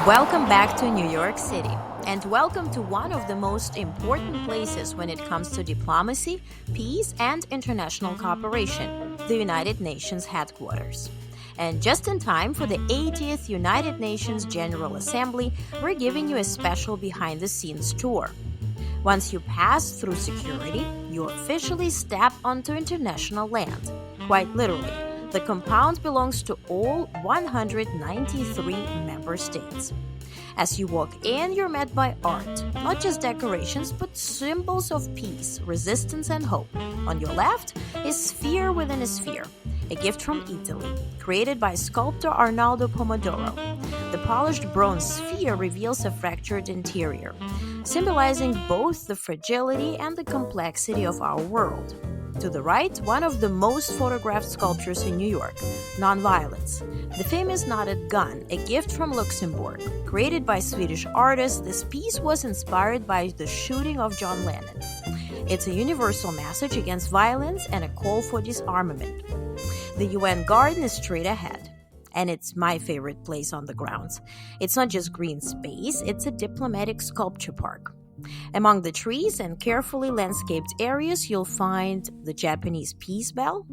Welcome back to New York City, and welcome to one of the most important places when it comes to diplomacy, peace, and international cooperation, the United Nations headquarters. And just in time for the 80th United Nations General Assembly, we're giving you a special behind-the-scenes tour. Once you pass through security, you officially step onto international land, quite literally. The compound belongs to all 193 member states. As you walk in, you're met by art, not just decorations, but symbols of peace, resistance, and hope. On your left is sphere within a sphere, a gift from Italy, created by sculptor Arnaldo Pomodoro. The polished bronze sphere reveals a fractured interior, symbolizing both the fragility and the complexity of our world. To the right, one of the most photographed sculptures in New York, Nonviolence. The famous knotted gun, a gift from Luxembourg. Created by Swedish artists, this piece was inspired by the shooting of John Lennon. It's a universal message against violence and a call for disarmament. The UN garden is straight ahead, and it's my favorite place on the grounds. It's not just green space, it's a diplomatic sculpture park. Among the trees and carefully landscaped areas, you'll find the Japanese peace bell,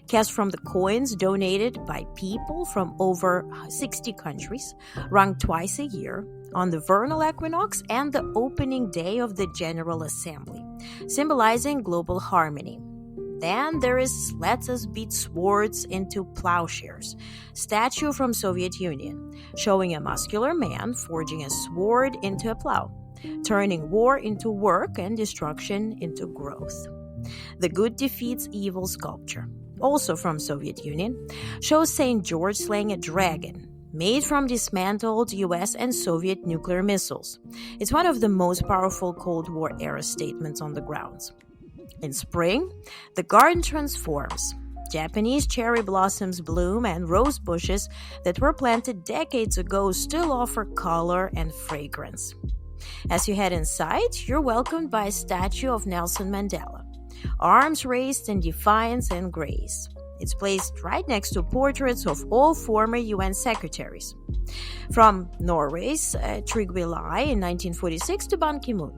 cast from the coins donated by people from over 60 countries, rung twice a year, on the vernal equinox and the opening day of the General Assembly, symbolizing global harmony. Then there is Let Us Beat Swords into Ploughshares, statue from Soviet Union, showing a muscular man forging a sword into a plough, turning war into work and destruction into growth. The Good Defeats Evil sculpture, also from Soviet Union, shows St. George slaying a dragon, made from dismantled US and Soviet nuclear missiles. It's one of the most powerful Cold War-era statements on the grounds. In spring, the garden transforms. Japanese cherry blossoms bloom and rose bushes that were planted decades ago still offer color and fragrance. As you head inside, you're welcomed by a statue of Nelson Mandela, arms raised in defiance and grace. It's placed right next to portraits of all former UN secretaries, from Norway's Trygve Lie in 1946 to Ban Ki-moon.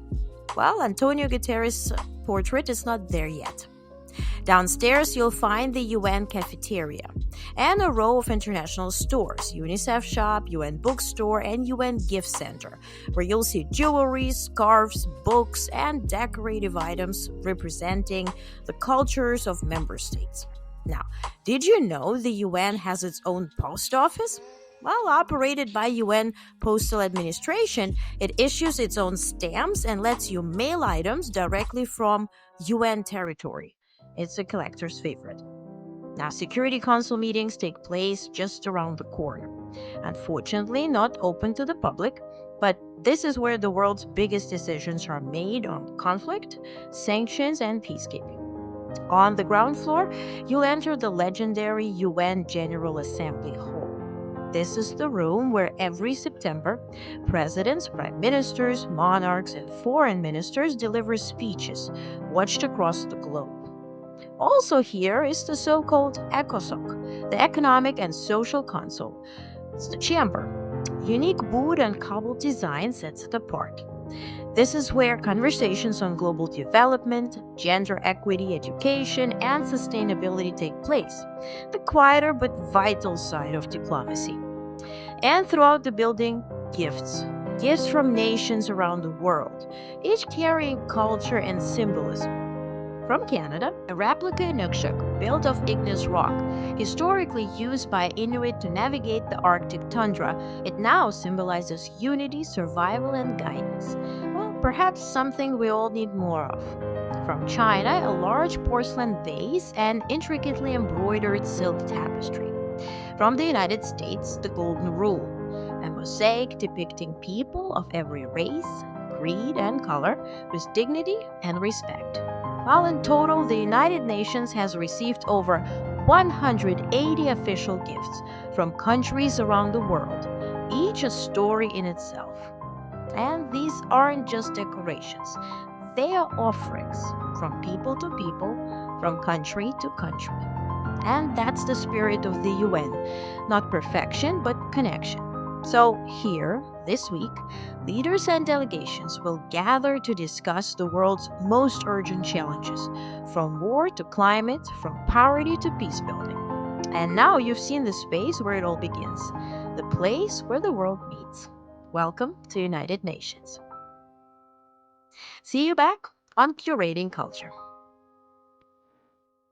Well, Antonio Guterres' portrait is not there yet. Downstairs, you'll find the UN cafeteria and a row of international stores, UNICEF shop, UN bookstore, and UN gift center, where you'll see jewelry, scarves, books, and decorative items representing the cultures of member states. Now, did you know the UN has its own post office? Well, operated by UN Postal Administration, it issues its own stamps and lets you mail items directly from UN territory. It's a collector's favorite. Now, Security Council meetings take place just around the corner. Unfortunately, not open to the public, but this is where the world's biggest decisions are made on conflict, sanctions, and peacekeeping. On the ground floor, you'll enter the legendary UN General Assembly Hall. This is the room where every September, presidents, prime ministers, monarchs, and foreign ministers deliver speeches watched across the globe. Also here is the so-called ECOSOC, the Economic and Social Council. It's the chamber. Unique wood and cobbled design sets it apart. This is where conversations on global development, gender equity, education, and sustainability take place, the quieter but vital side of diplomacy. And throughout the building, gifts. Gifts from nations around the world, each carrying culture and symbolism. From Canada, a replica Inukshuk built of igneous rock, historically used by Inuit to navigate the Arctic tundra, it now symbolizes unity, survival, and guidance. Well, perhaps something we all need more of. From China, a large porcelain vase and intricately embroidered silk tapestry. From the United States, the Golden Rule, a mosaic depicting people of every race, creed, and color with dignity and respect. While in total, the United Nations has received over 180 official gifts from countries around the world, each a story in itself. And these aren't just decorations, they are offerings from people to people, from country to country. And that's the spirit of the UN, not perfection, but connection. So, here, this week, leaders and delegations will gather to discuss the world's most urgent challenges, from war to climate, from poverty to peace building. And now you've seen the space where it all begins, the place where the world meets. Welcome to United Nations. See you back on Curating Culture.